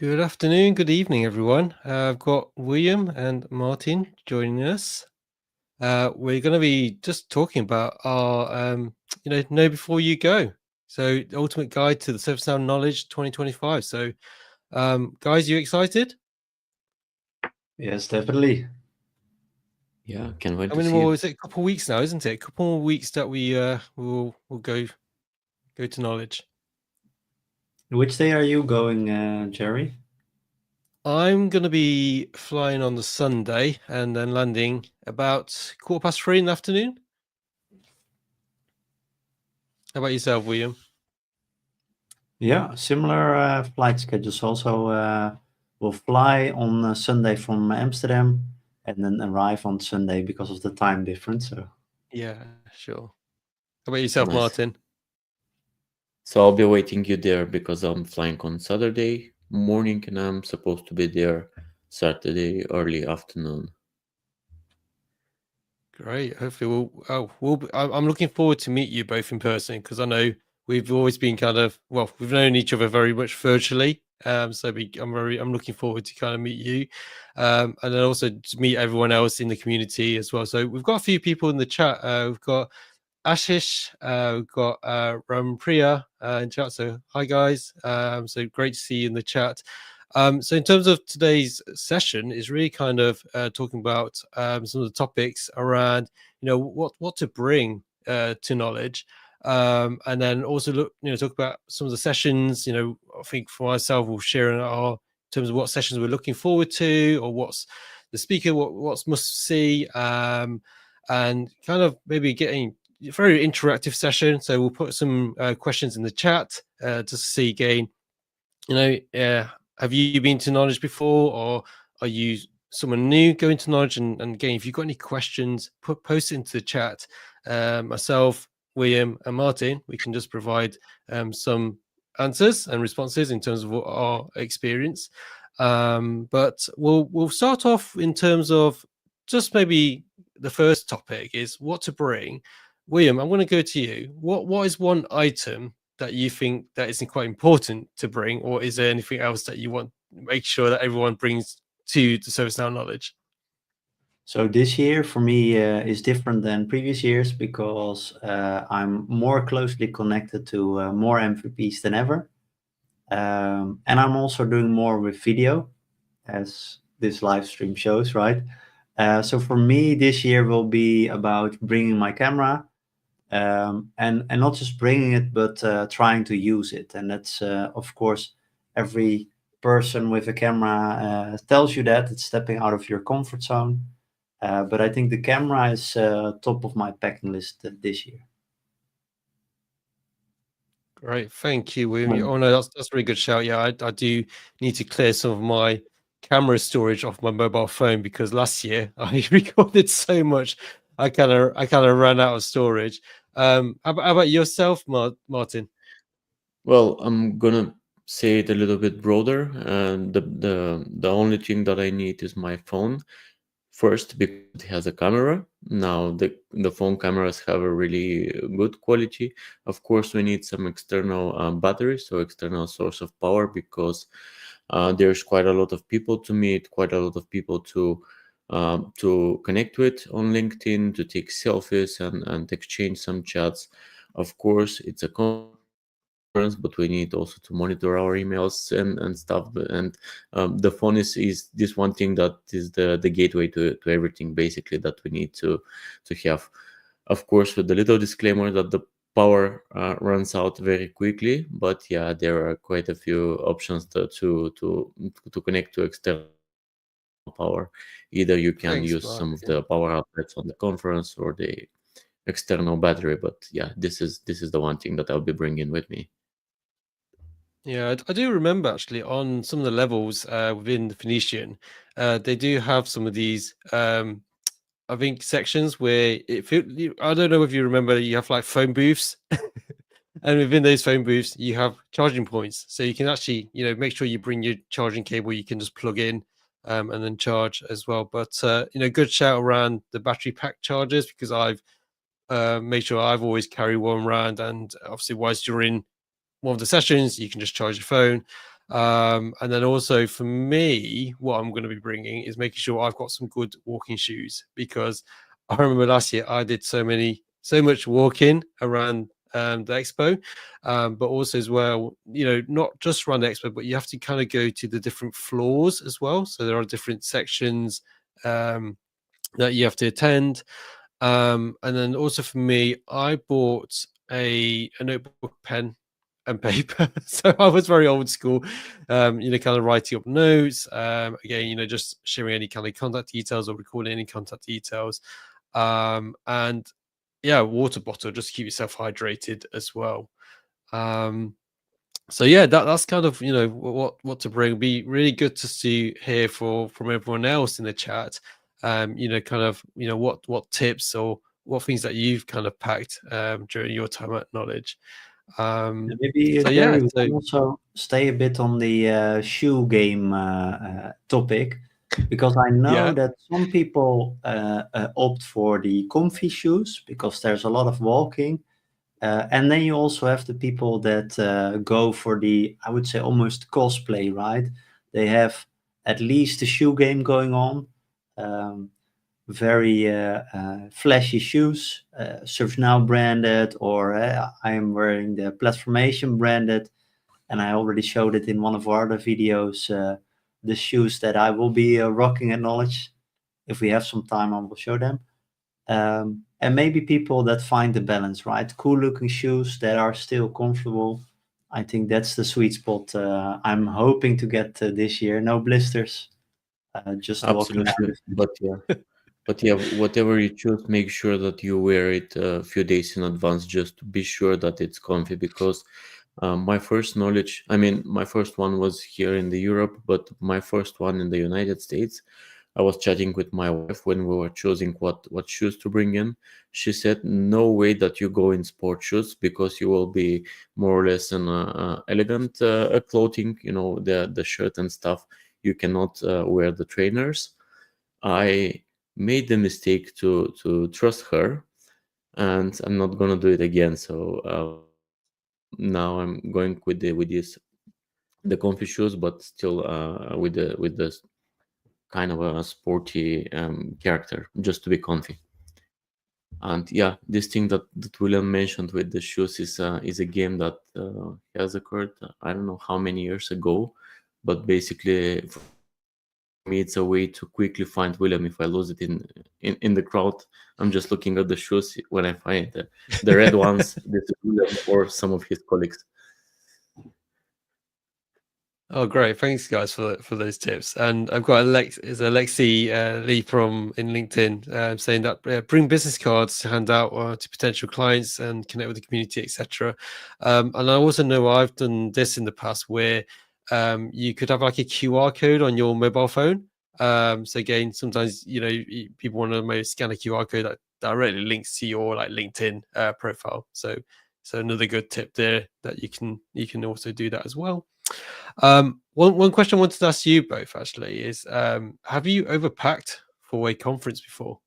Good afternoon, good evening, everyone. I've got William and Martin joining us. We're going to be just talking about our, know before you go. So, the ultimate guide to the ServiceNow knowledge 2025. So, guys, you excited? Yes, definitely. Yeah, can't wait How to many see more? it. Is it a couple of weeks now, isn't it? A couple more weeks that we'll go to knowledge. Which day are you going, Jerry? I'm going to be flying on the Sunday and then landing about 3:15 in the afternoon. How about yourself, William? Yeah, similar flight schedules. Also, we'll fly on Sunday from Amsterdam and then arrive on Sunday because of the time difference. So Yeah, sure. How about yourself, Nice. Martin? So I'll be waiting you there because I'm flying on Saturday morning and I'm supposed to be there Saturday early afternoon. Great. Hopefully, I'm looking forward to meet you both in person because I know we've always been we've known each other very much virtually. I'm looking forward to kind of meet you, and then also to meet everyone else in the community as well. So we've got a few people in the chat. We've got Ashish, we've got Rampriya in chat. So hi guys. So great to see you in the chat. So in terms of today's session is really kind of talking about some of the topics around, what to bring to knowledge. And then also talk about some of the sessions, I think for myself, we'll share in terms of what sessions we're looking forward to or what's the speaker, what's must see, and kind of maybe getting a very interactive session. So we'll put some questions in the chat to see again, have you been to knowledge before, or are you someone new going to knowledge? And again, if you've got any questions, post it into the chat. Myself, William, and Martin, we can just provide some answers and responses in terms of our experience. But we'll start off in terms of just maybe the first topic is what to bring. William, I'm going to go to you. What is one item that you think that is quite important to bring, or is there anything else that you want to make sure that everyone brings to the ServiceNow knowledge? So this year for me is different than previous years because I'm more closely connected to more MVPs than ever. And I'm also doing more with video, as this live stream shows, right? So for me, this year will be about bringing my camera, and not just bringing it, but trying to use it. And that's, of course, every person with a camera tells you that it's stepping out of your comfort zone. But I think the camera is top of my packing list this year. Great, thank you, William. Oh no, that's a really good shout. Yeah, I do need to clear some of my camera storage off my mobile phone because last year I recorded so much, I kind of ran out of storage. How about yourself, Martin? Well, I'm gonna say it a little bit broader. And the only thing that I need is my phone. First, because it has a camera. Now the phone cameras have a really good quality. Of course, we need some external battery, so external source of power, because there's quite a lot of people to meet, quite a lot of people to connect with on LinkedIn, to take selfies and exchange some chats. Of course, it's a but we need also to monitor our emails and stuff. And the phone is this one thing that is the gateway to everything basically that we need to have. Of course, with the little disclaimer that the power runs out very quickly, but yeah, there are quite a few options to connect to external power. Either you can Thanks, use some of Martin. the power outlets on the conference or the external battery, but yeah, this is the one thing that I'll be bringing with me. Yeah, I do remember actually on some of the levels within the Phoenician, they do have some of these, I think, sections where I don't know if you remember, you have like phone booths, and within those phone booths, you have charging points. So you can actually, make sure you bring your charging cable. You can just plug in and then charge as well. But good shout around the battery pack chargers because I've made sure I've always carry one around, and obviously, whilst you're in one of the sessions, you can just charge your phone. And then also for me, what I'm going to be bringing is making sure I've got some good walking shoes, because I remember last year I did so much walking around the expo, but also as well, not just around the expo, but you have to kind of go to the different floors as well. So there are different sections that you have to attend. And then also for me, I bought a notebook, pen, and paper. So I was very old school, kind of writing up notes. Again, just sharing any kind of contact details or recording any contact details. And yeah, water bottle just to keep yourself hydrated as well. So yeah, that's kind of what to bring. Be really good to hear from everyone else in the chat. Kind of what tips or what things that you've kind of packed during your time at Knowledge. Maybe So Gary, yeah, we can also stay a bit on the shoe game topic, because I know yeah, that some people opt for the comfy shoes because there's a lot of walking. And then you also have the people that go for the, I would say, almost cosplay, right? They have at least a shoe game going on, very flashy shoes, ServiceNow branded, or I am wearing the Platformation branded. And I already showed it in one of our other videos, the shoes that I will be rocking at Knowledge. If we have some time, I will show them. And maybe people that find the balance, right? Cool looking shoes that are still comfortable. I think that's the sweet spot I'm hoping to get this year. No blisters, just walking Absolutely. around. But yeah, whatever you choose, make sure that you wear it a few days in advance, just to be sure that it's comfy. Because my first knowledge, I mean, my first one was here in the Europe, but my first one in the United States, I was chatting with my wife when we were choosing what shoes to bring in. She said, "No way that you go in sport shoes, because you will be more or less in elegant clothing, the shirt and stuff. You cannot wear the trainers." I made the mistake to trust her, and I'm not gonna do it again. So now I'm going with the comfy shoes, but still with this kind of a sporty character, just to be comfy. And yeah, this thing that William mentioned with the shoes is a game that has occurred. I don't know how many years ago, but basically for me it's a way to quickly find William if I lose it in the crowd. I'm just looking at the shoes. When I find the red ones, this is William or some of his colleagues. Oh, great! Thanks, guys, for those tips. And I've got Alexi Lee from in LinkedIn saying that bring business cards to hand out to potential clients and connect with the community, etc. And I also know I've done this in the past where you could have like a QR code on your mobile phone. So again, sometimes people want to maybe scan a QR code that directly links to your like LinkedIn profile. So another good tip there that you can also do that as well. One question I wanted to ask you both actually is, have you overpacked for a conference before?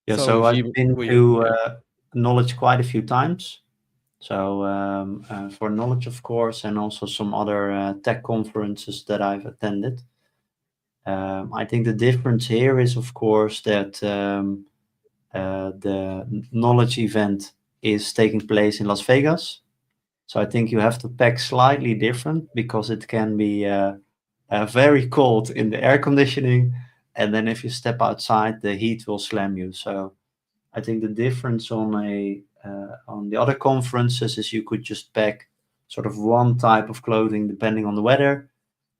Yeah, So so with I've you, been William, to yeah. Knowledge quite a few times. So for Knowledge, of course, and also some other tech conferences that I've attended. I think the difference here is, of course, that the Knowledge event is taking place in Las Vegas. So I think you have to pack slightly different, because it can be very cold in the air conditioning. And then if you step outside, the heat will slam you. So I think the difference on the other conferences is you could just pack sort of one type of clothing depending on the weather,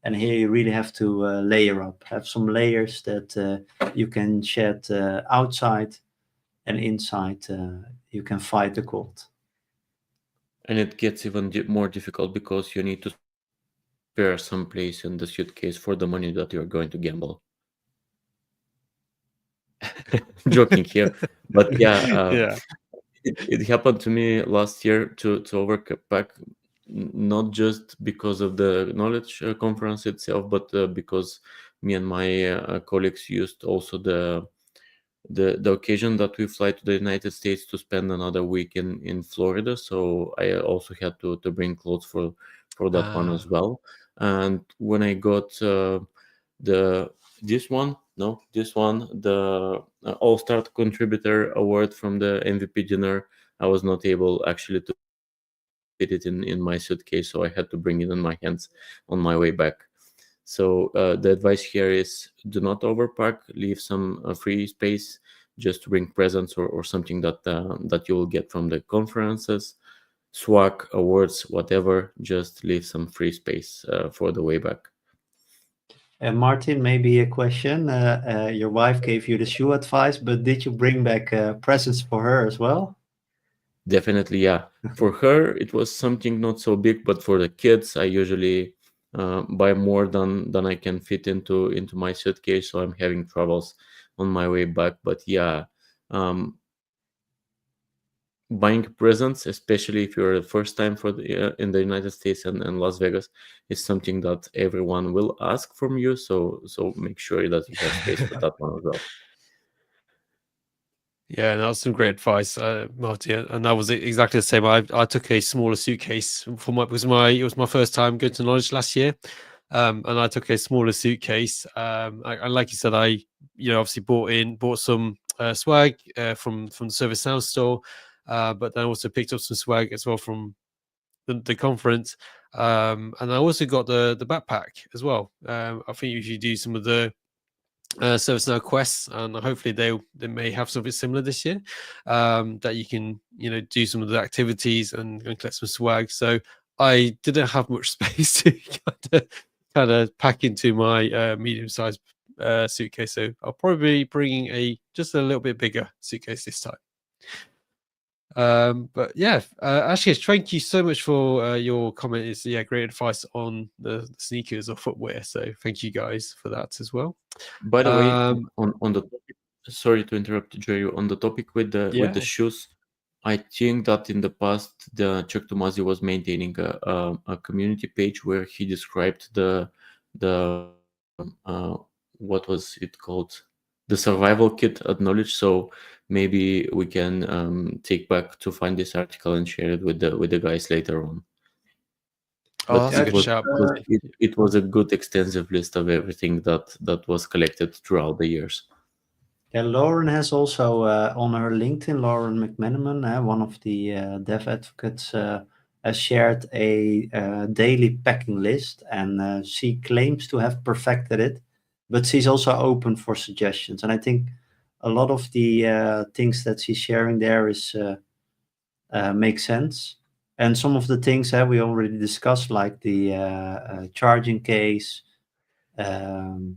and here you really have to layer up, have some layers that you can shed outside, and inside you can fight the cold. And it gets even more difficult because you need to spare some place in the suitcase for the money that you're going to gamble. Joking here, but yeah, Yeah. it happened to me last year to overpack, not just because of the knowledge conference itself, but because me and my colleagues used also the occasion that we fly to the United States to spend another week in Florida. So I also had to bring clothes for that one as well. And when I got the this one, no, this one, the All-Star Contributor Award from the MVP dinner, I was not able actually to fit it in my suitcase, so I had to bring it in my hands on my way back. So the advice here is do not overpack, leave some free space, just bring presents or something that you will get from the conferences, swag, awards, whatever. Just leave some free space for the way back. And Martin, maybe a question. Your wife gave you the shoe advice, but did you bring back presents for her as well? Definitely, yeah. For her, it was something not so big, but for the kids, I usually buy more than I can fit into my suitcase, so I'm having troubles on my way back. But yeah, um, buying presents, especially if you're the first time for in the United States and Las Vegas, is something that everyone will ask from you. So make sure that you have space for that one as well. Yeah, that was some great advice, Marty, and that was exactly the same. I took a smaller suitcase for my it was my first time going to Knowledge last year, and I took a smaller suitcase. And like you said, I obviously bought some swag from the ServiceNow store, but then also picked up some swag as well from the conference, and I also got the backpack as well. I think if you do some of the ServiceNow quests, and hopefully they may have something similar this year, that you can do some of the activities and collect some swag. So I didn't have much space to kind of pack into my medium-sized suitcase. So I'll probably be bringing just a little bit bigger suitcase this time. But yeah, actually, thank you so much for your comment. It's great advice on the sneakers or footwear. So thank you guys for that as well. By the way, on the topic, sorry to interrupt, Jerry. On the topic with the shoes, I think that in the past, the Chuck Tomasi was maintaining a community page where he described the what was it called, the survival kit at Knowledge. So maybe we can take back to find this article and share it with the guys later on. Oh, But that's a good shout. it was a good extensive list of everything that was collected throughout the years. Yeah, Lauren has also on her LinkedIn, Lauren McManaman, one of the dev advocates, has shared a daily packing list, and she claims to have perfected it, but she's also open for suggestions. And I think a lot of the things that she's sharing there is make sense. And some of the things that we already discussed, like the charging case, the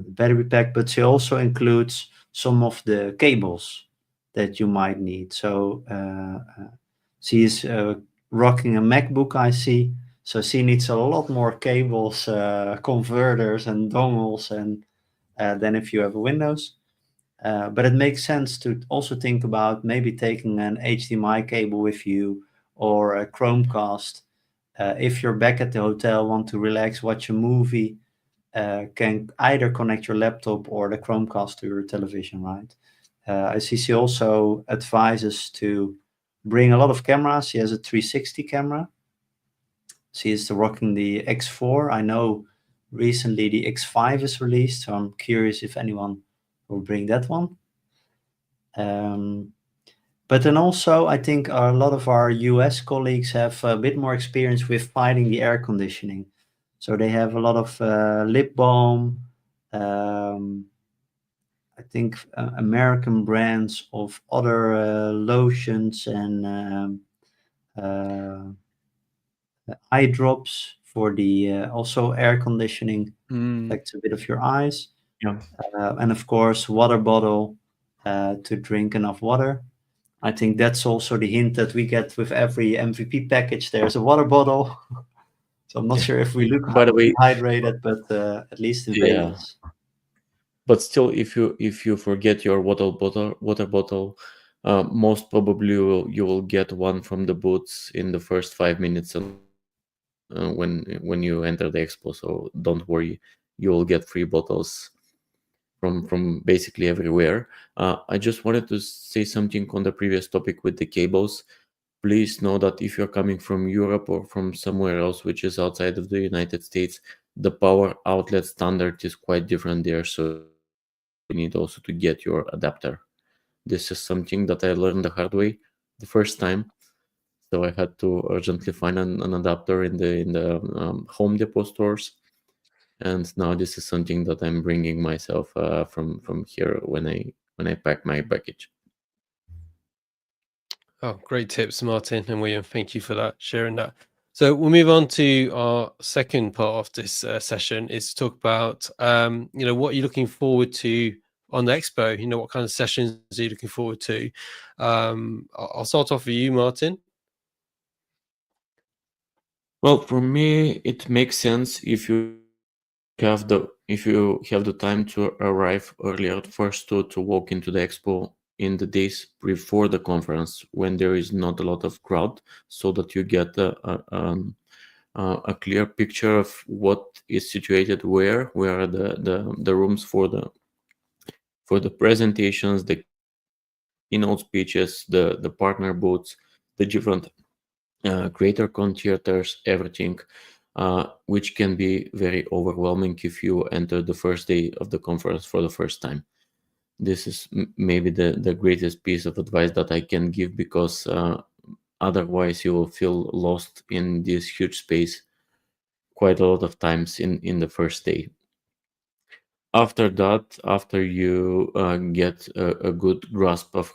battery pack, but she also includes some of the cables that you might need. So she is rocking a MacBook, I see. So she needs a lot more cables, converters, and dongles, and than if you have a Windows. But it makes sense to also think about maybe taking an HDMI cable with you or a Chromecast. If you're back at the hotel, want to relax, watch a movie, can either connect your laptop or the Chromecast to your television, right? I see she also advises to bring a lot of cameras. She has a 360 camera. She is rocking the X4. I know recently the X5 is released, so I'm curious if anyone will bring that one. But then also, I think a lot of our US colleagues have a bit more experience with fighting the air conditioning. So they have a lot of lip balm, I think American brands of other lotions and eye drops for the also air conditioning, affects a bit of your eyes. Yeah. And of course, water bottle to drink enough water. I think that's also the hint that we get with every MVP package. There's a water bottle. So I'm not sure if we look By the way, hydrated, but at least in Vegas. But still, if you forget your water bottle, most probably you will get one from the booths in the first 5 minutes when you enter the expo. So don't worry, you will get free bottles from basically everywhere. I just wanted to say something on the previous topic with the cables. Please know that if you're coming from Europe or from somewhere else which is outside of the United States, the power outlet standard is quite different there. So you need also to get your adapter. This is something that I learned the hard way the first time. So I had to urgently find an adapter in the Home Depot stores, and now this is something that I'm bringing myself from here when I pack my baggage. Oh, great tips, Martin and William. Thank you for that, sharing that. So we'll move on to our second part of this session, is to talk about, what you're looking forward to on the Expo. What kind of sessions are you looking forward to? I'll start off with you, Martin. Well, for me, it makes sense if you have the time to arrive earlier first to walk into the expo in the days before the conference when there is not a lot of crowd, so that you get a clear picture of what is situated where are the rooms for the presentations, the keynote speeches, the partner booths, the different creator con theaters, everything, which can be very overwhelming if you enter the first day of the conference for the first time. This is maybe the greatest piece of advice that I can give, because otherwise you will feel lost in this huge space quite a lot of times in the first day. After that, after you get a good grasp of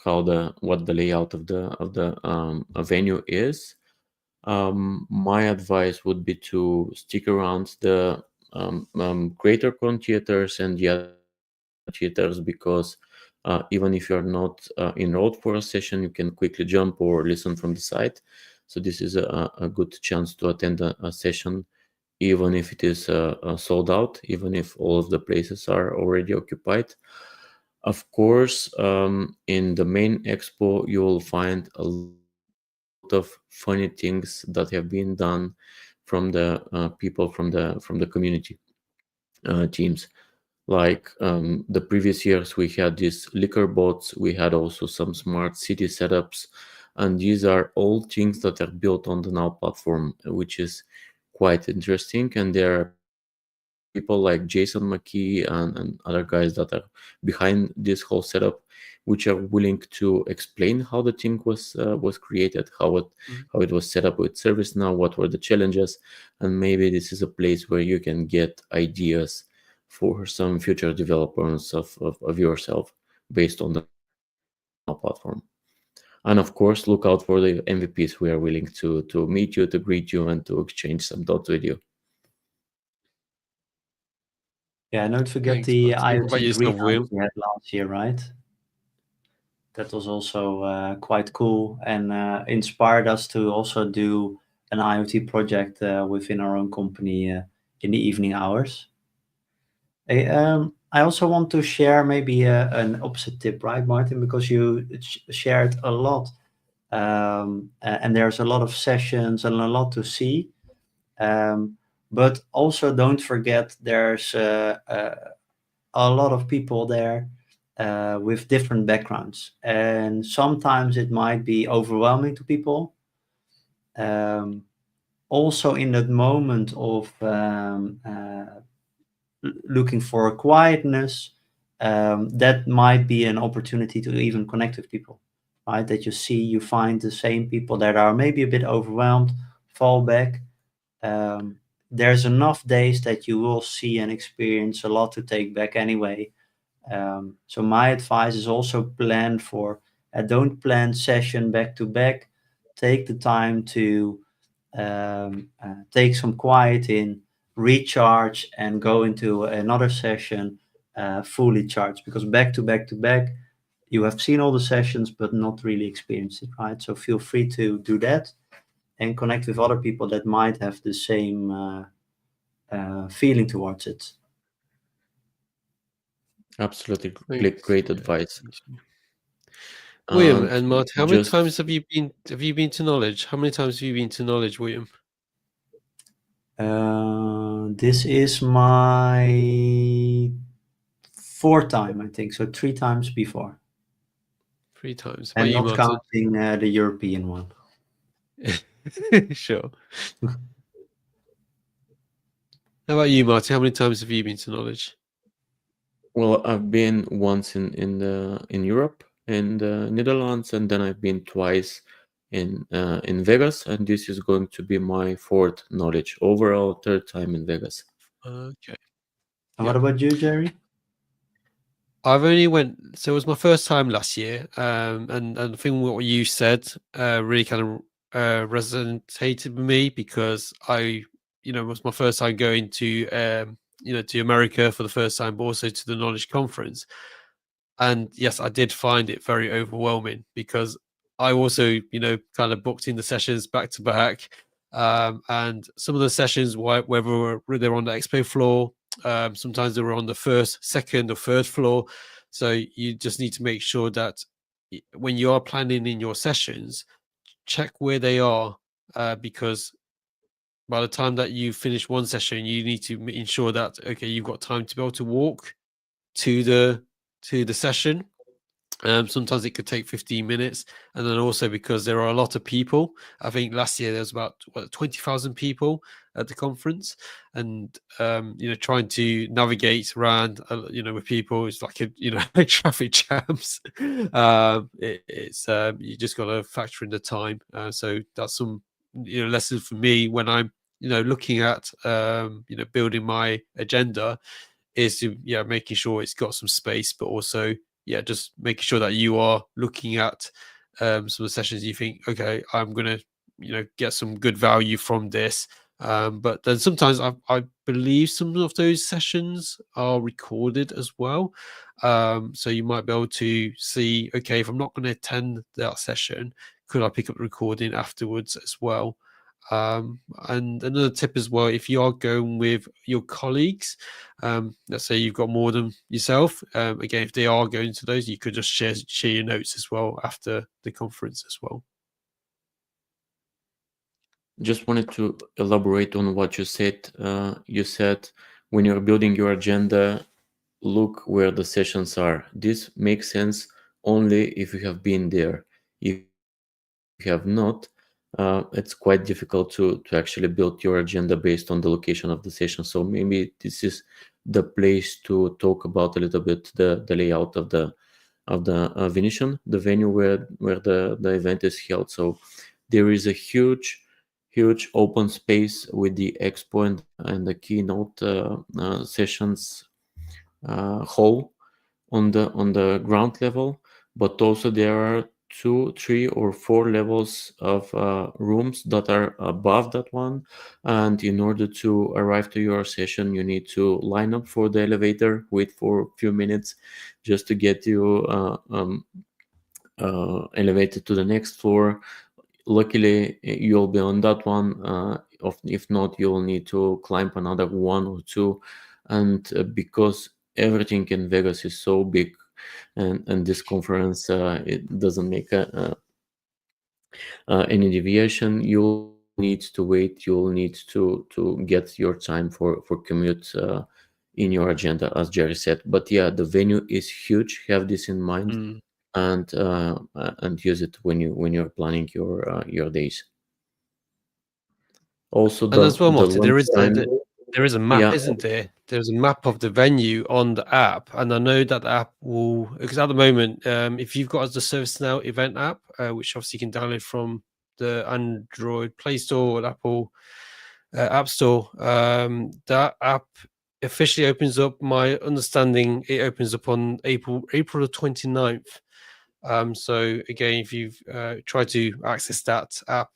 what the layout of the venue is, my advice would be to stick around the CreatorCon theaters and the other theaters, because even if you're not enrolled for a session, you can quickly jump or listen from the side. So this is a good chance to attend a session, even if it is sold out, even if all of the places are already occupied. Of course, in the main expo, you will find a lot of funny things that have been done from the people from the community teams. Like the previous years, we had these liquor bots, we had also some smart city setups, and these are all things that are built on the Now platform, which is quite interesting. And there are people like Jason McKee and other guys that are behind this whole setup, which are willing to explain how the thing was created, how it was set up with ServiceNow, what were the challenges, and maybe this is a place where you can get ideas for some future developments of yourself based on the platform. And of course, look out for the MVPs who are willing to meet you, to greet you, and to exchange some thoughts with you. Yeah, and don't forget Thanks, the Martin. What about IoT yourself, greenhouse William? we had last year, right? That was also quite cool, and inspired us to also do an IoT project within our own company in the evening hours. I also want to share maybe an opposite tip, right, Martin? Because you shared a lot, and there's a lot of sessions and a lot to see. But also don't forget there's a lot of people there with different backgrounds, and sometimes it might be overwhelming to people. Also, in that moment of looking for quietness, that might be an opportunity to even connect with people, right? That you find the same people that are maybe a bit overwhelmed, fall back. There's enough days that you will see and experience a lot to take back anyway. So my advice is also don't plan session back to back. Take the time to take some quiet in, recharge, and go into another session fully charged. Because back to back to back, you have seen all the sessions but not really experienced it, right? So feel free to do that and connect with other people that might have the same feeling towards it. Absolutely Thanks. great advice. William And and Martin, how many just times have you been to Knowledge? How many times have you been to Knowledge, William? This is my 4 time, I think. So 3 times before, 3 times. How about and you, not Martin? counting the European one. Sure. How about you, Martin? How many times have you been to Knowledge? Well, I've been once in Europe, in the Netherlands, and then I've been twice in Vegas, and this is going to be my 4th Knowledge, overall 3rd time in Vegas. Okay. And Yeah. what about you, Jerry? I've only went, so it was my first time last year, and I think what you said really kind of resonated with me, because it was my first time going to to America for the first time, but also to the Knowledge Conference. And yes, I did find it very overwhelming, because I also kind of booked in the sessions back to back, and some of the sessions, whether they're on the expo floor, sometimes they were on the first, second, or third floor. So you just need to make sure that when you are planning in your sessions, check where they are, because by the time that you finish one session, you need to ensure that, okay, you've got time to be able to walk to the session. Sometimes it could take 15 minutes. And then also, because there are a lot of people, I think last year there was about 20,000 people at the conference. And, trying to navigate around, with people is like, like traffic jams. You just got to factor in the time. So that's some, lesson for me when I'm, looking at, building my agenda, is to making sure it's got some space, but also just making sure that you are looking at some of the sessions you think, okay, I'm gonna get some good value from this. But then sometimes I believe some of those sessions are recorded as well, so you might be able to see, okay, if I'm not going to attend that session, could I pick up the recording afterwards as well? And another tip as well, if you are going with your colleagues, let's say you've got more than yourself, again, if they are going to those, you could just share your notes as well after the conference as well. Just wanted to elaborate on what you said. You said when you're building your agenda, look where the sessions are. This makes sense only if you have been there. If you have not, it's quite difficult to actually build your agenda based on the location of the session. So maybe this is the place to talk about a little bit the layout of the Venetian, the venue where the event is held. So there is a huge open space with the expo and the keynote sessions hall on the ground level, but also there are 2, 3, or 4 levels of rooms that are above that one. And in order to arrive to your session, you need to line up for the elevator, wait for a few minutes just to get you elevated to the next floor. Luckily, you'll be on that one. If not, you'll need to climb another 1 or 2. And because everything in Vegas is so big, and this conference it doesn't make any deviation, you'll need to wait. You'll need to get your time for commute in your agenda, as Jerry said. But yeah, the venue is huge. Have this in mind. And use it when you're planning your days. Also, And as well, Martin, there is lunchtime. there is a map, Yeah, isn't there? There's a map of the venue on the app, and I know that the app will, because at the moment, if you've got the ServiceNow event app, which obviously you can download from the Android Play Store or Apple App Store, that app officially opens up. My understanding, it opens up on April the 29th. So again, if you've tried to access that app,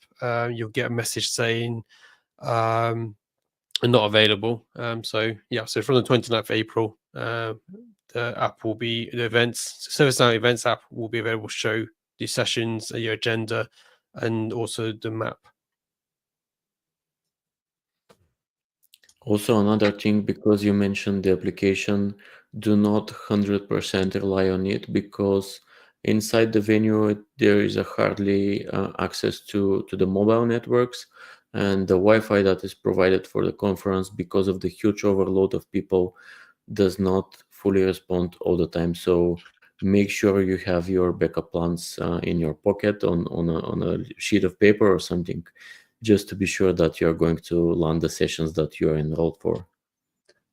you'll get a message saying not available. So from the 29th of April, the app will be, the events, ServiceNow events app will be available to show the sessions, your agenda, and also the map. also another thing, because you mentioned the application, do not 100% rely on it, because inside the venue there is a hardly access to the mobile networks, and the Wi-Fi that is provided for the conference, because of the huge overload of people, does not fully respond all the time. So make sure you have your backup plans in your pocket on a sheet of paper or something, just to be sure that you're going to land the sessions that you're enrolled for.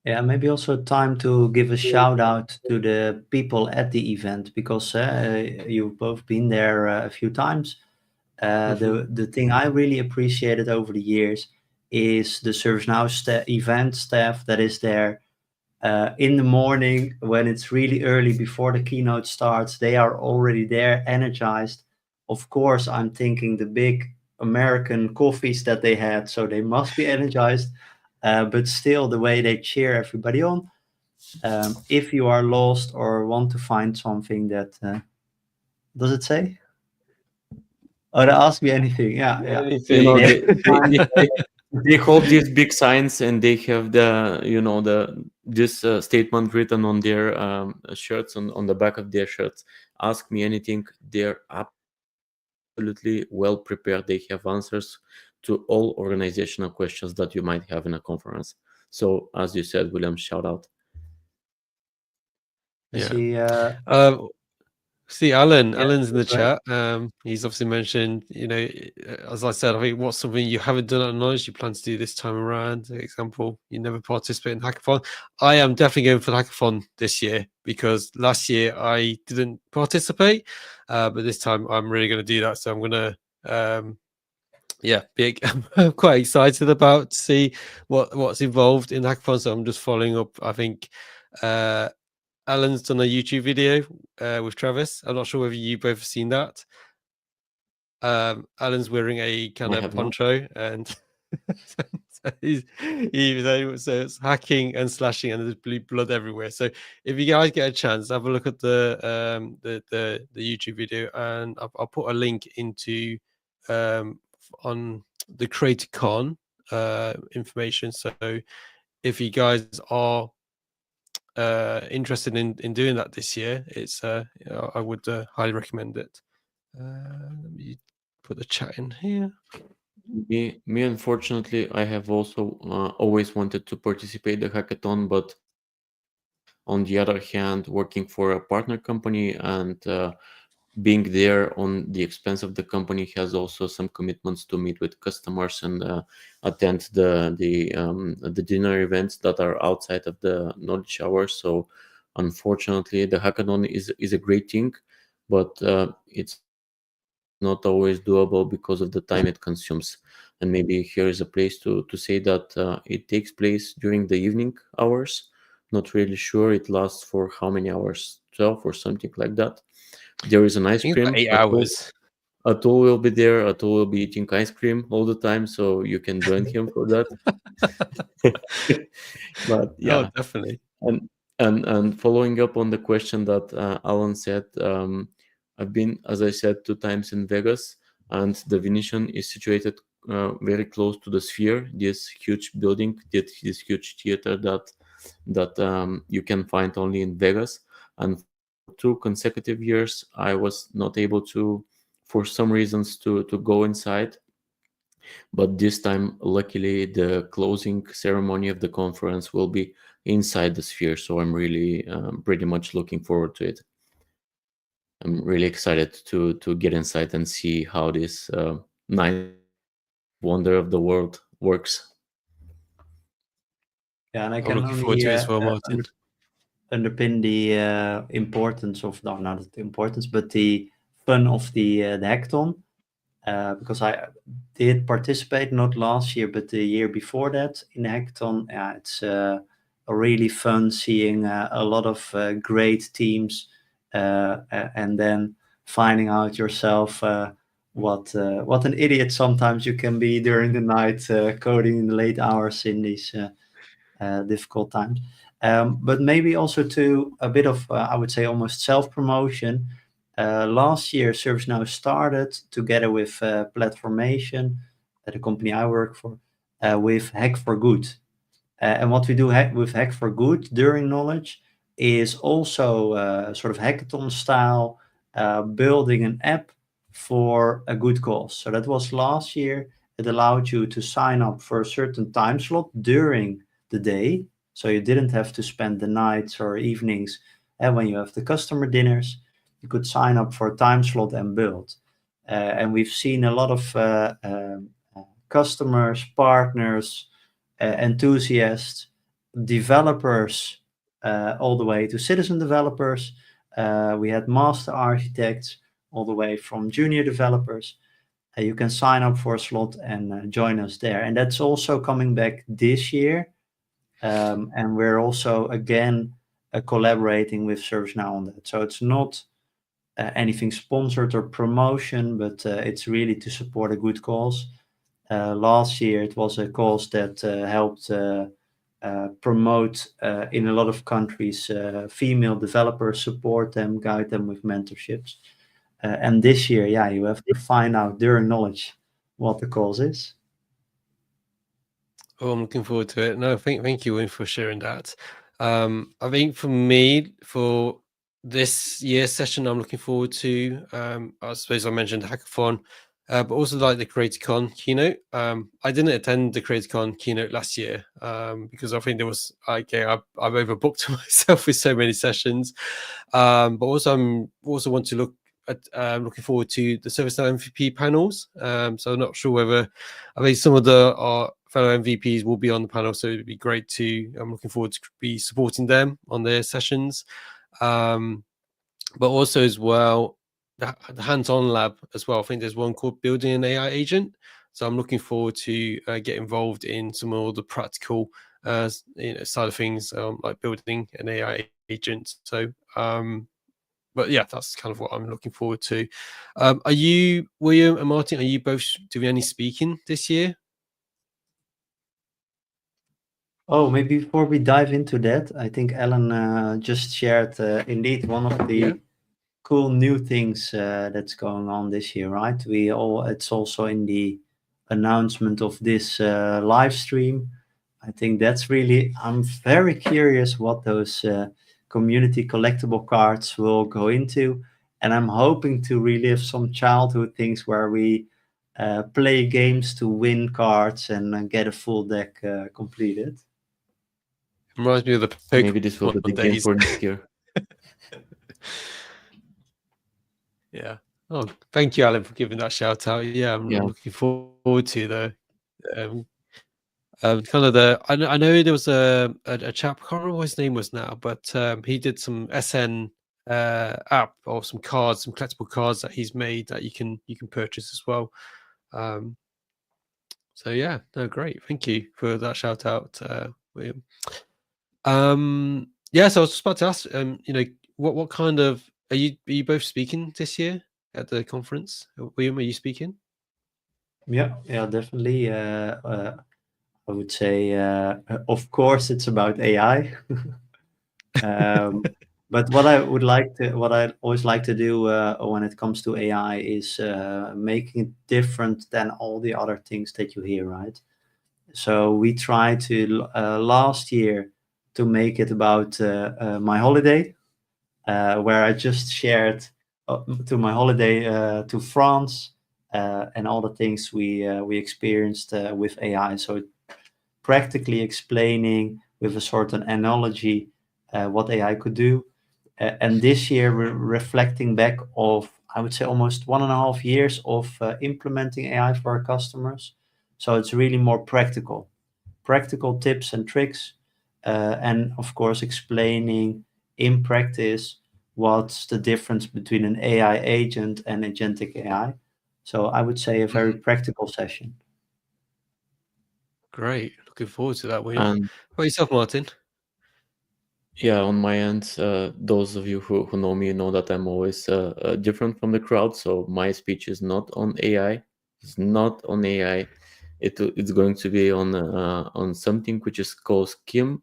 Yeah, maybe also time to give a shout out to the people at the event, because you've both been there a few times. The thing I really appreciated over the years is the ServiceNow event staff that is there in the morning when it's really early before the keynote starts. They are already there, energized. Of course, I'm thinking the big American coffees that they had, so they must be energized. But still, the way they cheer everybody on. If you are lost or want to find something that does it say? Oh, they ask me anything. Yeah, yeah. You know, They they hold these big signs, and they have the, you know, this statement written on their shirts, on the back of their shirts. Ask me anything. They're absolutely well prepared. They have answers to all organizational questions that you might have in a conference. So, as you said, William, shout out. I Yeah. see. See, Alan. Yeah, Alan's in the go ahead. chat. He's obviously mentioned, as I said, I think what's something you haven't done at Knowledge you plan to do this time around. For example, you never participate in the hackathon. I am definitely going for the hackathon this year, because last year I didn't participate, but this time I'm really going to do that. So I'm going to, I'm quite excited about to see what's involved in the hackathon. So I'm just following up. I think Alan's done a YouTube video with Travis. I'm not sure whether you both have seen that. Alan's wearing a kind I of have not. poncho, and so so it's hacking and slashing, and there's blood everywhere. So if you guys get a chance, have a look at the YouTube video, and I'll put a link into on the CreatorCon information. So if you guys are interested in doing that this year, it's I would highly recommend it. Let me put the chat in here. Me, unfortunately, I have also always wanted to participate the hackathon, but on the other hand, working for a partner company and being there on the expense of the company has also some commitments to meet with customers and attend the dinner events that are outside of the knowledge hours. So unfortunately, the hackathon is a great thing, but it's not always doable because of the time it consumes. And maybe here is a place to say that it takes place during the evening hours. Not really sure it lasts for how many hours, 12 or something like that. There is an I ice think it's about cream. 8 hours. Atul will be there. Atul will be eating ice cream all the time, so you can join him for that. But Oh, yeah, definitely. and following up on the question that Alan said, I've been, as I said, 2 times in Vegas, and the Venetian is situated very close to the Sphere, this huge building, this huge theater that you can find only in Vegas. And for 2 consecutive years, I was not able to, for some reasons, to go inside. But this time, luckily, the closing ceremony of the conference will be inside the Sphere, so I'm really pretty much looking forward to it. I'm really excited to get inside and see how this ninth wonder of the world works. Yeah, and I I'm can looking forward only to it as well, Martin. underpin the importance of, no, not the importance, but the fun of the hackathon. Because I did participate, not last year, but the year before that in the hackathon. Yeah, it's really fun seeing a lot of great teams, and then finding out yourself what an idiot sometimes you can be during the night, coding in the late hours in these difficult times. But maybe also to a bit of, I would say, almost self-promotion. Last year, ServiceNow started together with Platformation, the company I work for, with Hack for Good. And what we do with Hack for Good during Knowledge is also sort of hackathon style, building an app for a good cause. So that was last year. It allowed you to sign up for a certain time slot during the day. So you didn't have to spend the nights or evenings, and when you have the customer dinners, you could sign up for a time slot and build. And we've seen a lot of customers, partners, enthusiasts, developers, all the way to citizen developers. We had master architects, all the way from junior developers. You can sign up for a slot and join us there. And that's also coming back this year. And we're also, again, collaborating with ServiceNow on that. So it's not anything sponsored or promotion, but it's really to support a good cause. Last year, it was a cause that helped promote in a lot of countries female developers, support them, guide them with mentorships. And this year, yeah, you have to find out during knowledge what the cause is. Oh, I'm looking forward to it. No, thank you, Wim, for sharing that. I think for me, for this year's session, I'm looking forward to, I suppose I mentioned hackathon, but also like the CreatorCon keynote. I didn't attend the CreatorCon keynote last year because I think there was, I've overbooked myself with so many sessions. But also I'm also want to look at, looking forward to the ServiceNow MVP panels. So I'm not sure whether, I think some of our fellow MVPs will be on the panel, so it'd be great to, I'm looking forward to be supporting them on their sessions. But also as well, the hands-on lab as well. I think there's one called Building an AI Agent. So I'm looking forward to get involved in some of the practical side of things, like building an AI agent. So, but yeah, that's kind of what I'm looking forward to. Are you, William and Martin, are you both doing any speaking this year? Oh, maybe before we dive into that, I think Ellen just shared indeed one of the cool new things that's going on this year, right? It's also in the announcement of this live stream. I think that's really, I'm very curious what those community collectible cards will go into. And I'm hoping to relive some childhood things where we play games to win cards and get a full deck completed. Reminds me of the Pokemon Maybe this will be the game days. for next year. Yeah. Oh, thank you, Alan, for giving that shout out. Yeah, I'm looking forward to the kind of the. I know there was a chap. I can't remember what his name was now, but he did some SN app or some cards, some collectible cards that he's made that you can purchase as well. So yeah, no, great. Thank you for that shout out, William. Yeah, so I was just about to ask, you know, what kind of are you both speaking this year at the conference? William, are you speaking? Yeah, definitely. I would say, of course, it's about AI. But what I always like to do when it comes to AI is making it different than all the other things that you hear, right? So we tried to last year to make it about my holiday, where I just shared to my holiday to France and all the things we experienced with AI. So practically explaining with a certain analogy what AI could do. And this year, we're reflecting back of, I would say, almost 1.5 years of implementing AI for our customers. So it's really more practical tips and tricks. And of course, explaining in practice what's the difference between an AI agent and agentic AI. So I would say a very practical session. Great. Looking forward to that, William. And How about yourself, Martin? yeah, on my end, those of you who know me know that I'm always different from the crowd. So my speech is not on AI. It's not on AI. It's going to be on something which is called SCIM,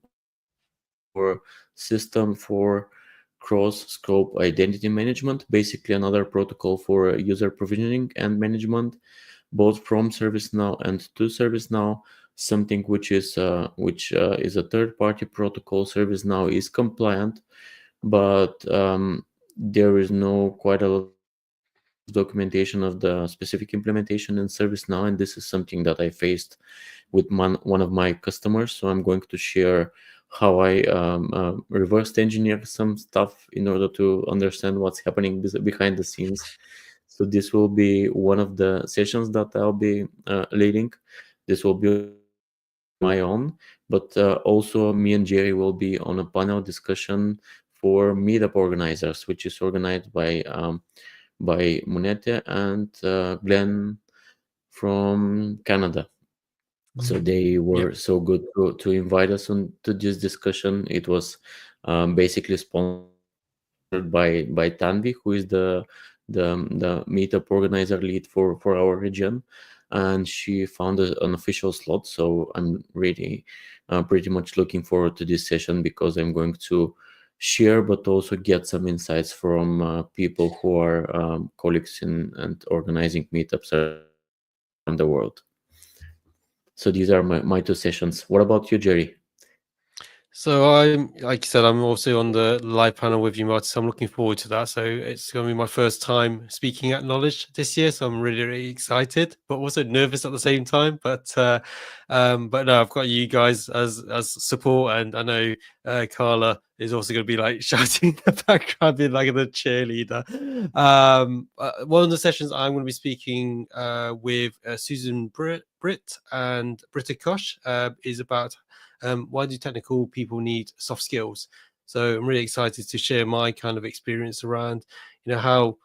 or System for Cross-Scope Identity Management. Basically, another protocol for user provisioning and management, both from ServiceNow and to ServiceNow. Something which is a third-party protocol. ServiceNow is compliant, but there is quite a lot of documentation of the specific implementation in ServiceNow, and this is something that I faced with one of my customers. So I'm going to share how I reversed engineer some stuff in order to understand what's happening behind the scenes. So this will be one of the sessions that I'll be leading. This will be my own, but also me and Jerry will be on a panel discussion for meetup organizers, which is organized by Munete and Glenn from Canada. So they were so good to invite us on to this discussion. It was basically sponsored by Tanvi, who is the meetup organizer lead for our region, and she found an official slot. So I'm really pretty much looking forward to this session because I'm going to share, but also get some insights from people who are colleagues in and organizing meetups around the world. So these are my two sessions. What about you, Jerry? So I'm, like you said, I'm also on the live panel with you, Martin. So I'm looking forward to that. So it's going to be my first time speaking at Knowledge this year. So I'm really, really excited, but also nervous at the same time. But no, I've got you guys as support, and I know Carla is also going to be like shouting in the background, being like the cheerleader. One of the sessions I'm going to be speaking with Susan Britt and Britta Kosh is about why do technical people need soft skills? So I'm really excited to share my kind of experience around, how,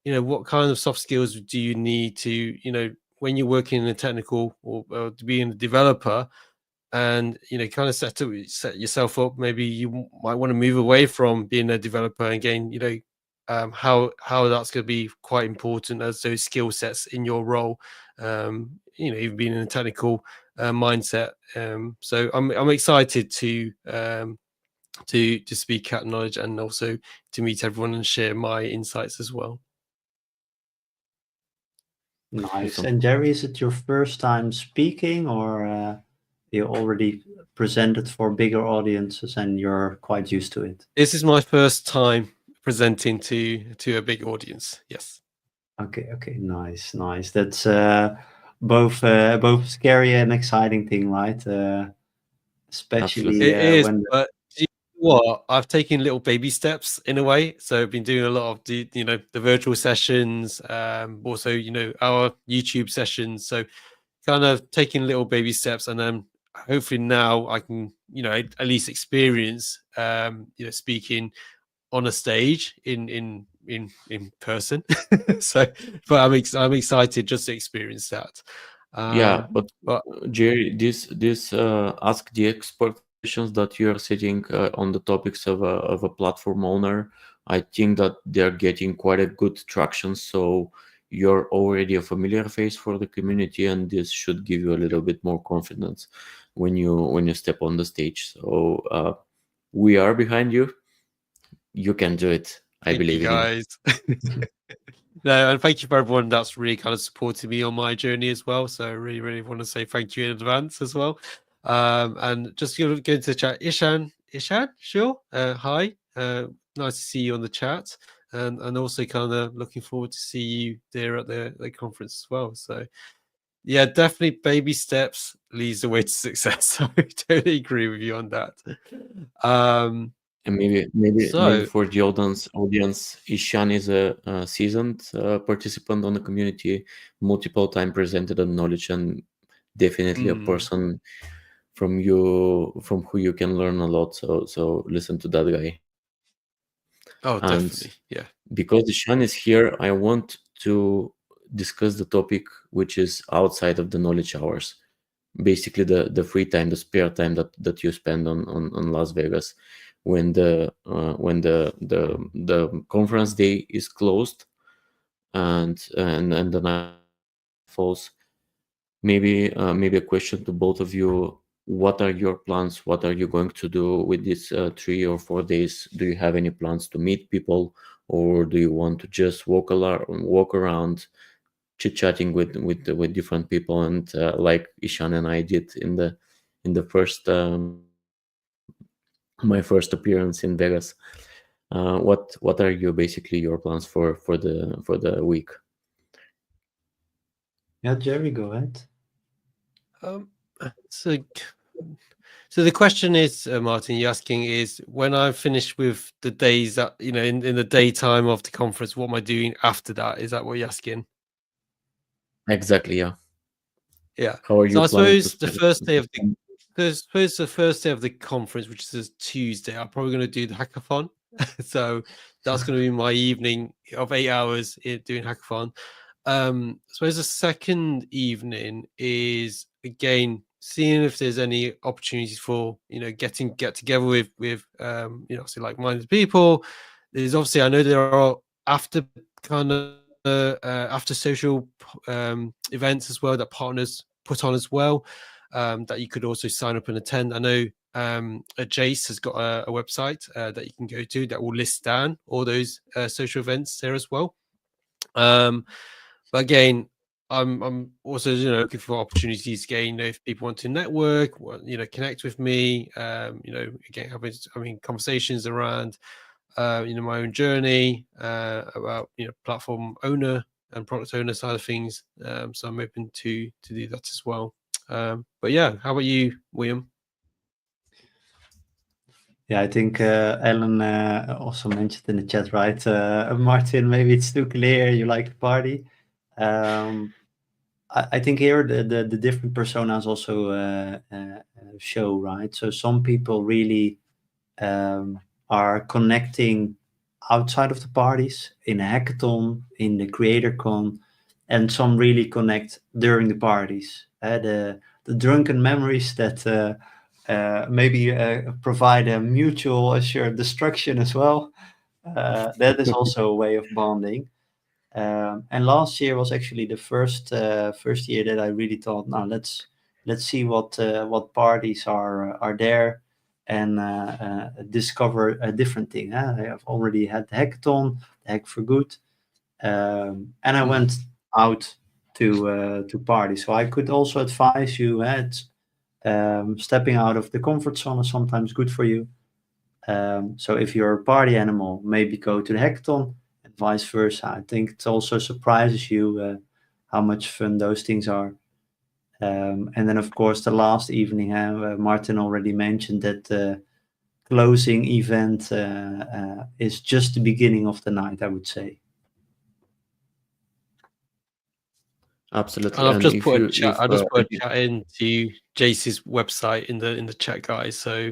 what kind of soft skills do you need to, when you're working in a technical or to being a developer, and kind of set yourself up. Maybe you might want to move away from being a developer and gain, how that's going to be quite important as those skill sets in your role. Even being in a technical mindset. So I'm excited to speak at Knowledge and also to meet everyone and share my insights as well. Nice. Awesome. And Jerry, is it your first time speaking, or you already presented for bigger audiences and you're quite used to it? This is my first time presenting to a big audience. Yes. Okay, nice. That's both scary and exciting thing, right? Especially It is, when but do you know what? I've taken little baby steps in a way. So I've been doing a lot of the virtual sessions, also our YouTube sessions. So kind of taking little baby steps, and then hopefully now I can at least experience speaking on a stage in person. So, but I'm excited just to experience that. Yeah, but But Jerry, this ask the expert sessions that you are sitting on the topics of a platform owner, I think that they're getting quite a good traction. So you're already a familiar face for the community, and this should give you a little bit more confidence when you step on the stage. So we are behind you. You can do it. I thank you, believe in you. guys. No, and thank you for everyone that's really kind of supported me on my journey as well. So I really, really want to say thank you in advance as well. And just go into the chat. Ishan, sure. Hi. Nice to see you on the chat. And also kind of looking forward to see you there at the conference as well. So yeah, definitely baby steps leads the way to success. So I totally agree with you on that. And maybe So for the audience, Ishan is a seasoned participant on the community, multiple time presented on knowledge, and definitely a person from who you can learn a lot. So listen to that guy. oh, And definitely. Yeah. because Ishan is here, I want to discuss the topic which is outside of the knowledge hours. Basically the free time, the spare time that you spend on Las Vegas when the conference day is closed and the night falls. Maybe a question to both of you: what are your plans? What are you going to do with these 3 or 4 days? Do you have any plans to meet people, or do you want to just walk around chit-chatting with different people, and like Ishan and I did in the first my first appearance in Vegas? What are you basically your plans for the week? Yeah, Jerry, go ahead. So So the question is, Martin, you're asking is, when I've finished with the days that, in the daytime of the conference, what am I doing after that? Is that what you're asking? Exactly, yeah. Yeah. How are So you I planning to suppose the spend first day of the first day of the conference, which is a Tuesday, I'm probably going to do the hackathon. So that's going to be my evening of 8 hours doing hackathon. I suppose the second evening is again seeing if there's any opportunities for get together with obviously like-minded people. There's obviously, I know there are after kind of after social events as well that partners put on as well, that you could also sign up and attend. I know Jace has got a website that you can go to that will list down all those social events there as well. But again, I'm also looking for opportunities again, if people want to network, connect with me, again having conversations around my own journey, about platform owner and product owner side of things. So I'm open to do that as well. But yeah, how about you, William? Yeah, I think Alan also mentioned in the chat, right? Martin, maybe it's too clear you like to party. I think here the different personas also show, right? So some people really are connecting outside of the parties, in a hackathon, in the creator con, and some really connect during the parties. The drunken memories that maybe provide a mutual assured destruction as well. That is also a way of bonding. And last year was actually the first year that I really thought, now let's see what parties are there, and discover a different thing. I have already had the hackathon, the Hack for Good, and I went out to parties. So I could also advise you that stepping out of the comfort zone is sometimes good for you. So if you're a party animal, maybe go to the hackathon, and vice versa. I think it also surprises you how much fun those things are. And then, of course, the last evening, Martin already mentioned that the closing event is just the beginning of the night, I would say. Absolutely. And I've And just if put you a chat. if I just put a chat into Jace's website in the chat, guys. So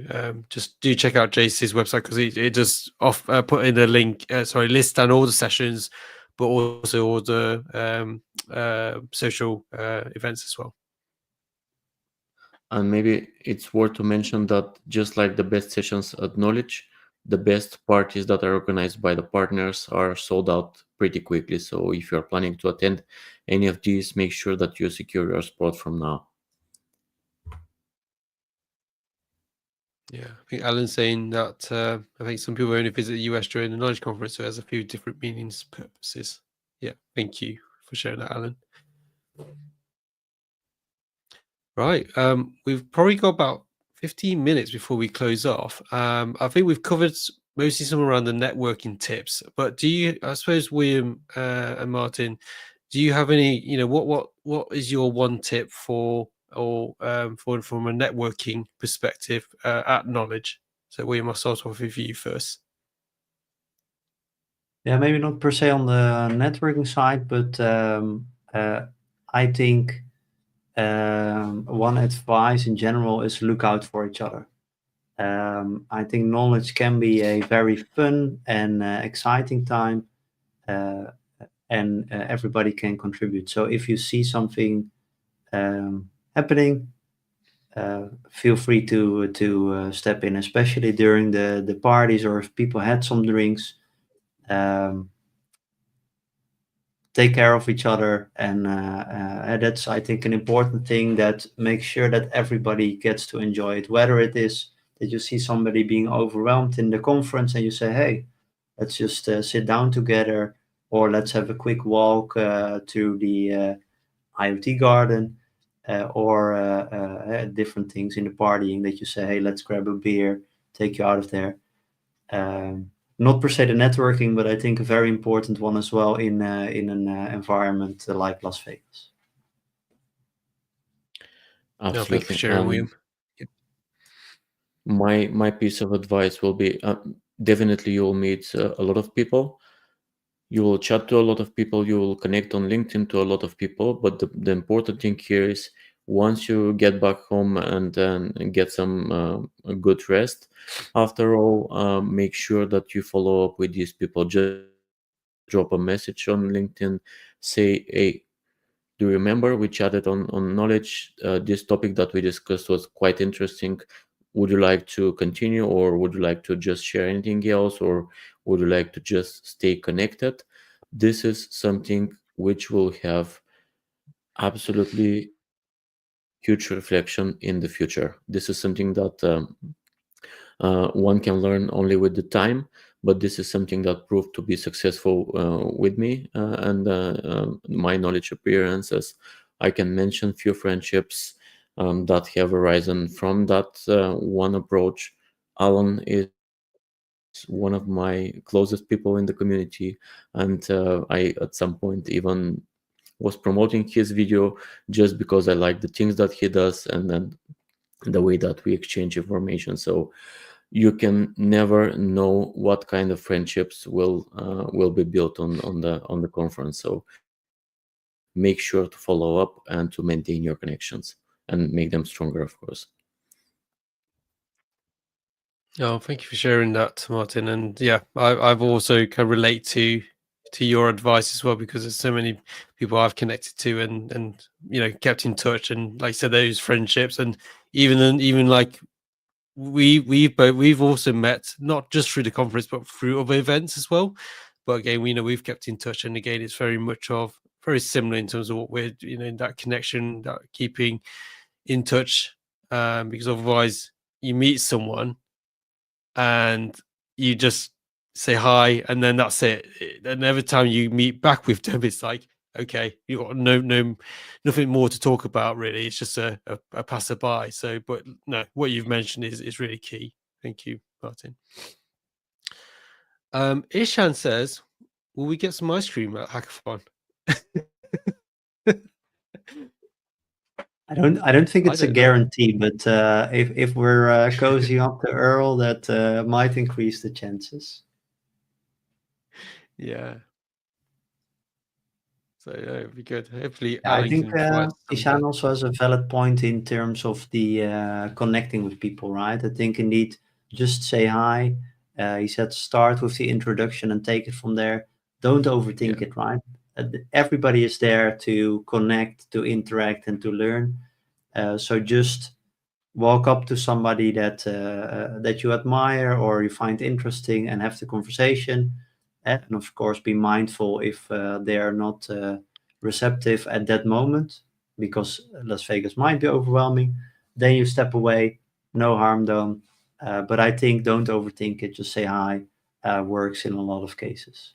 just do check out Jace's website, because it just put in a link. List down all the sessions, but also all the social events as well. And maybe it's worth to mention that just like the best sessions at Knowledge, the best parties that are organized by the partners are sold out pretty quickly. So if you're planning to attend any of these, make sure that you secure your spot from now. Yeah, I think Alan's saying that I think some people only visit the US during the knowledge conference, so it has a few different meanings, purposes. Yeah, thank you for sharing that, Alan. Right, we've probably got about 15 minutes before we close off. I think we've covered mostly some around the networking tips, but do you, I suppose, William and Martin, do you have any, what is your one tip from a networking perspective at Knowledge? So William, I'll start off with you first. Yeah, maybe not per se on the networking side, but I think one advice in general is look out for each other. I think knowledge can be a very fun and exciting time, and everybody can contribute. So if you see something happening, feel free to step in, especially during the parties, or if people had some drinks. Take care of each other, and that's, I think, an important thing, that makes sure that everybody gets to enjoy it, whether it is that you see somebody being overwhelmed in the conference and you say, hey, let's just sit down together, or let's have a quick walk to the IoT garden, or different things in the partying, that you say, hey, let's grab a beer, take you out of there. Not per se the networking, but I think a very important one as well in an environment like Las Vegas. Absolutely. No, thank you for sharing, William. my piece of advice will be definitely you will meet a lot of people, you will chat to a lot of people, you will connect on LinkedIn to a lot of people, but the important thing here is once you get back home and then get some a good rest, after all, make sure that you follow up with these people. Just drop a message on LinkedIn, say, hey, do you remember we chatted on knowledge? This topic that we discussed was quite interesting. Would you like to continue, or would you like to just share anything else, or would you like to just stay connected? This is something which will have absolutely huge reflection in the future. This is something that one can learn only with the time, but this is something that proved to be successful with me and my knowledge appearances. I can mention few friendships that have arisen from that one approach. Alan is one of my closest people in the community, and I at some point even was promoting his video just because I like the things that he does, and then the way that we exchange information. So you can never know what kind of friendships will be built on the conference. So make sure to follow up and to maintain your connections and make them stronger, of course. Oh, thank you for sharing that, Martin. And yeah, I've also can relate to your advice as well, because there's so many people I've connected to and kept in touch, and like I said, those friendships, and even like we've also met not just through the conference but through other events as well. But again, we know we've kept in touch, and again, it's very similar in terms of what we're in that connection, that keeping in touch, because otherwise you meet someone and you just say hi and then that's it. And every time you meet back with them, it's like, okay, you got nothing more to talk about really. It's just a passerby. So, but no, what you've mentioned is really key. Thank you, Martin. Ishan says, will we get some ice cream at Hackathon? I don't think I it's a don't know. guarantee, but if we're cozy up to Earl, that might increase the chances. Yeah. So it'd be good. Hopefully, Yeah, I Alan think can invite Ishan someday. also has a valid point in terms of the connecting with people, right? I think indeed, just say hi. He said start with the introduction and take it from there. Don't overthink Yeah. it, right? Everybody is there to connect, to interact, and to learn. So just walk up to somebody that you admire or you find interesting and have the conversation. And of course, be mindful if they are not receptive at that moment, because Las Vegas might be overwhelming. Then you step away, no harm done. But I think don't overthink it. Just say hi. Works in a lot of cases.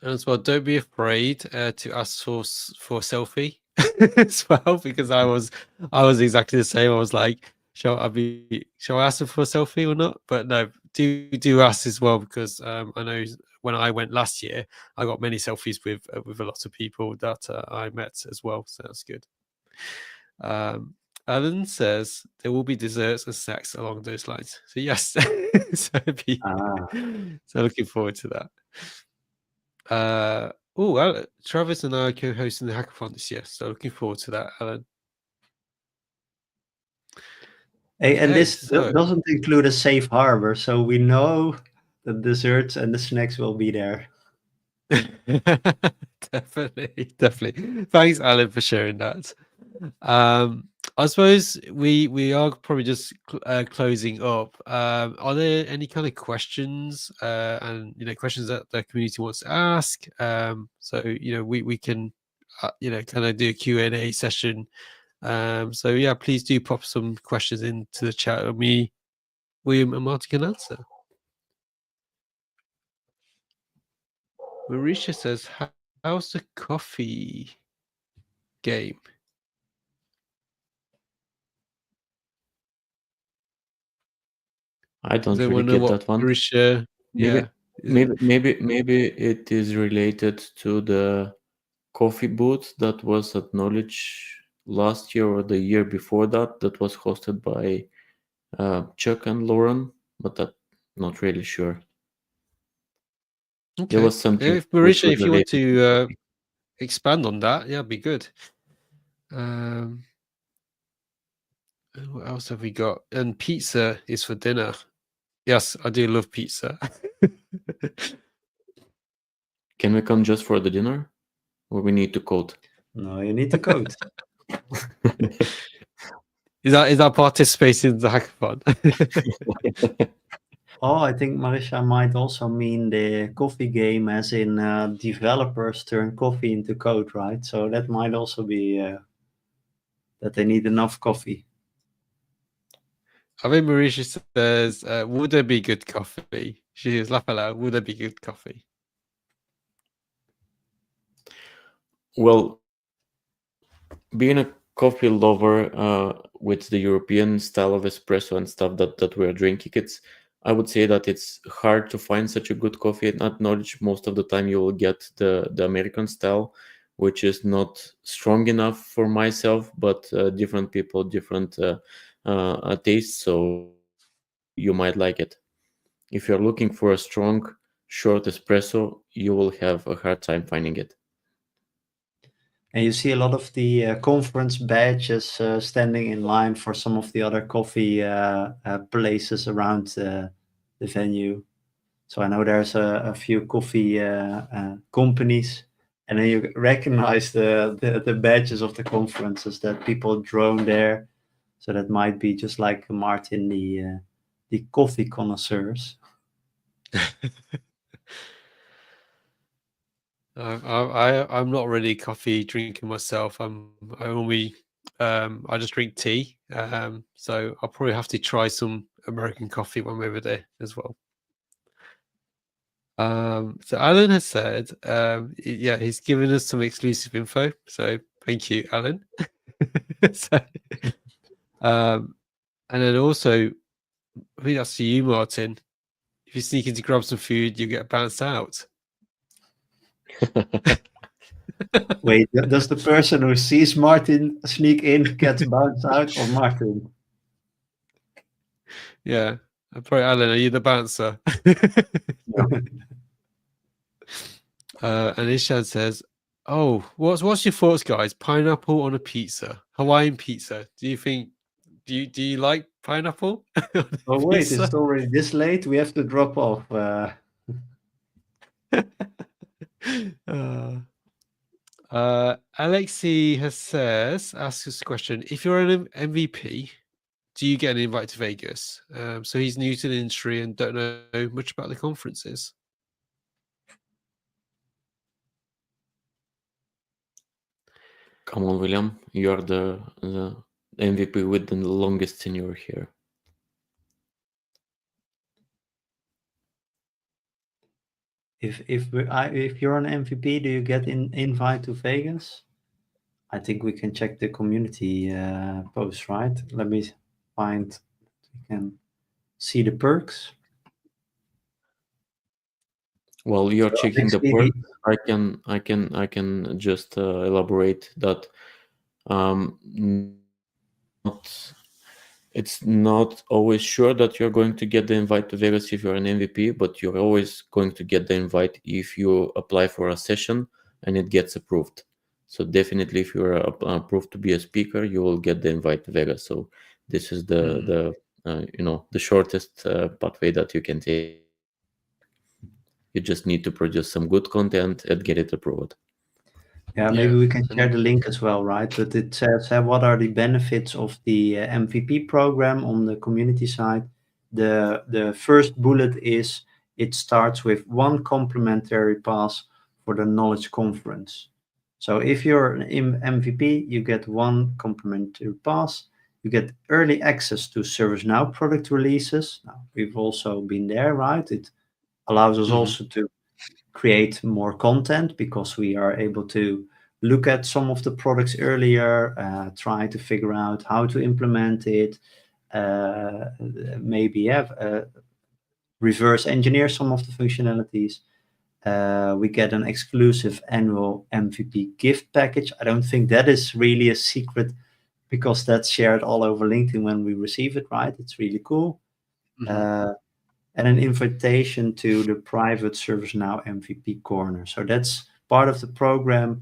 And as well, don't be afraid to ask for a selfie as well, because I was exactly the same. I was like, shall I ask them for a selfie or not? But no, do ask as well, because I know when I went last year, I got many selfies with a lot of people that I met as well. So that's good. Um, Alan says there will be desserts and snacks along those lines. So yes, so, Ah, so looking forward to that. Travis and I are co-hosting the hackathon this year, so looking forward to that, Alan. hey, and Okay, this so doesn't include a safe harbor, so we know the desserts and the snacks will be there. definitely. Thanks, Alan, for sharing that. I suppose we are probably just closing up. Are there any kind of questions and questions that the community wants to ask? So we can kind of do a Q&A session. So yeah, please do pop some questions into the chat, and William and Martin can answer. Marisha says, how's the coffee game? I Does don't really anyone know get what that one. Marisha? Maybe Yeah, is it? maybe it is related to the coffee booth that was at Knowledge last year or the year before that was hosted by Chuck and Lauren, but I'm not really sure. Okay. There was something If which Marisha, was if you want related to coffee. expand on that, yeah, be good. What else have we got? And pizza is for dinner. Yes, I do love pizza. Can we come just for the dinner, or we need to code? No, you need to code. Is that participating in the hackathon? Oh, I think Marisha might also mean the coffee game, as in developers turn coffee into code, right? So that might also be that they need enough coffee. I think Marisha says, would there be good coffee? She is laugh aloud. Would there be good coffee? Well, being a coffee lover with the European style of espresso and stuff that we're drinking, I would say that it's hard to find such a good coffee at Norwich. Most of the time you will get the American style, which is not strong enough for myself, but different people, different tastes, so you might like it. If you're looking for a strong, short espresso, you will have a hard time finding it. And you see a lot of the conference badges standing in line for some of the other coffee places around the venue. So I know there's a few coffee companies, and then you recognize the badges of the conferences that people drone there. So that might be just like Martin, the coffee connoisseurs. I'm not really a coffee drinker myself. I just drink tea. So I'll probably have to try some American coffee when we're over there as well. So Alan has said, yeah, he's given us some exclusive info. So thank you, Alan. So, and then also, I think that's to you, Martin. If you sneak in to grab some food, you get bounced out. Wait, does the person who sees Martin sneak in get bounced out, or Martin? Yeah. Probably Alan, are you the bouncer? And Ishan says, "Oh, what's your thoughts, guys? Pineapple on a pizza, Hawaiian pizza. Do you like pineapple on a Oh wait, pizza?" it's already this late. We have to drop off. Alexi asks us a question: if you're an MVP, do you get an invite to Vegas? So he's new to the industry and don't know much about the conferences. Come on, William, you are the MVP with the longest tenure here. If you're an MVP, do you get invite to Vegas? I think we can check the community post, right? Let me find. We can see the perks. While you're So checking the basically, perks, I can just elaborate that not, it's not always sure that you're going to get the invite to Vegas if you're an MVP, but you're always going to get the invite if you apply for a session and it gets approved. So definitely, if you're approved to be a speaker, you will get the invite to Vegas. So this is the the shortest pathway that you can take. You just need to produce some good content and get it approved. yeah, maybe we can share the link as well, right? But it says what are the benefits of the MVP program on the community side. The first bullet is it starts with one complimentary pass for the knowledge conference. So if you're an MVP, you get one complimentary pass. You get early access to ServiceNow product releases. Now, we've also been there, right? It allows us also to create more content because we are able to look at some of the products earlier, try to figure out how to implement it, maybe have reverse engineer some of the functionalities. We get an exclusive annual MVP gift package. I don't think that is really a secret because that's shared all over LinkedIn when we receive it, right? It's really cool. Mhm. And an invitation to the private ServiceNow MVP corner. So that's part of the program.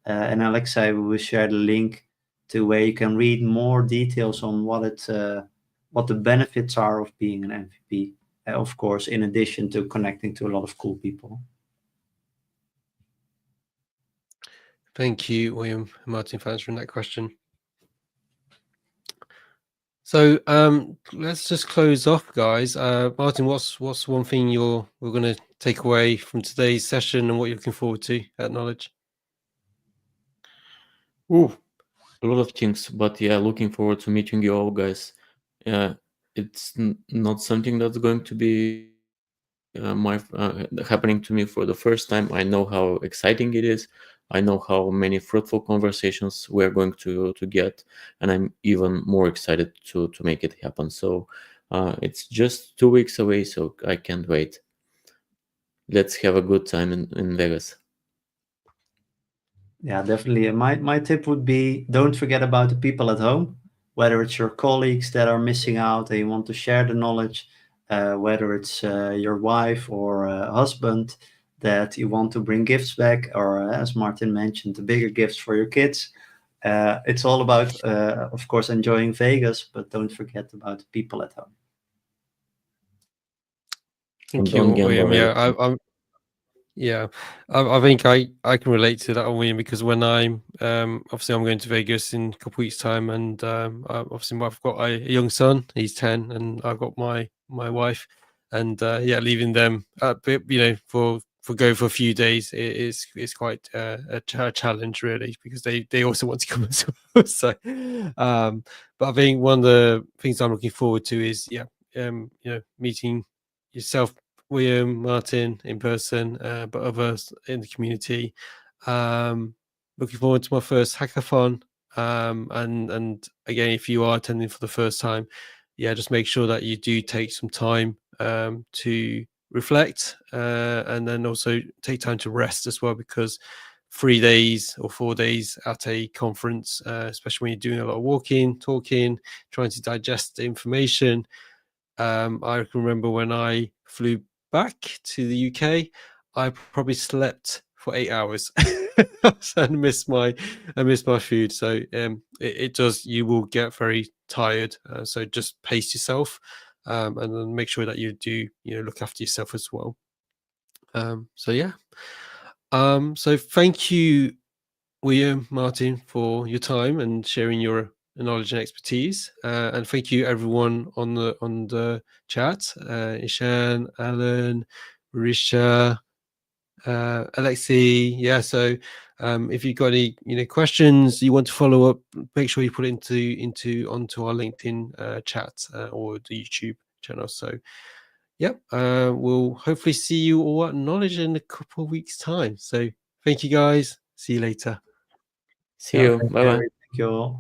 And Alexei will share the link to where you can read more details on what the benefits are of being an MVP. Of course, in addition to connecting to a lot of cool people. Thank you, William and Martin, for answering that question. So let's just close off, guys. Martin, what's one thing we're going to take away from today's session and what you're looking forward to at Knowledge? Ooh, a lot of things, but yeah, looking forward to meeting you all, guys. It's not something that's going to be happening to me for the first time. I know how exciting it is. I know how many fruitful conversations we're going to get, and I'm even more excited to make it happen. So it's just 2 weeks away, so I can't wait. Let's have a good time in Vegas. Yeah, definitely. And my tip would be, don't forget about the people at home, whether it's your colleagues that are missing out and you want to share the knowledge, whether it's your wife or husband that you want to bring gifts back, or as Martin mentioned, the bigger gifts for your kids. It's all about, of course, enjoying Vegas, but don't forget about the people at home. And Thank you, don't gamble, William. right? Yeah, I think I can relate to that, William, because when I'm obviously I'm going to Vegas in a couple weeks' time, and obviously I've got a young son, he's 10, and I've got my wife, and yeah, leaving them for go for a few days it's quite a challenge, really, because they also want to come as well. So, but I think one of the things I'm looking forward to is meeting yourself, William, Martin, in person, but others in the community. Looking forward to my first hackathon. And again, if you are attending for the first time, yeah, just make sure that you do take some time to reflect, and then also take time to rest as well, because 3 days or 4 days at a conference, especially when you're doing a lot of walking, talking, trying to digest the information. I can remember when I flew back to the UK, I probably slept for 8 hours and missed my food. So it does, you will get very tired. So just pace yourself, and then make sure that you do look after yourself as well. So yeah. So thank you, William, Martin, for your time and sharing your knowledge and expertise. And thank you everyone on the chat. Ishan, Alan, Marisha, Alexei. Yeah, so if you've got any questions you want to follow up, make sure you put it onto our LinkedIn chat or the YouTube channel. So yep, we'll hopefully see you all at Knowledge in a couple of weeks' time. So thank you, guys. See you later. See Yeah, you. thank Bye you. bye. Thank you all.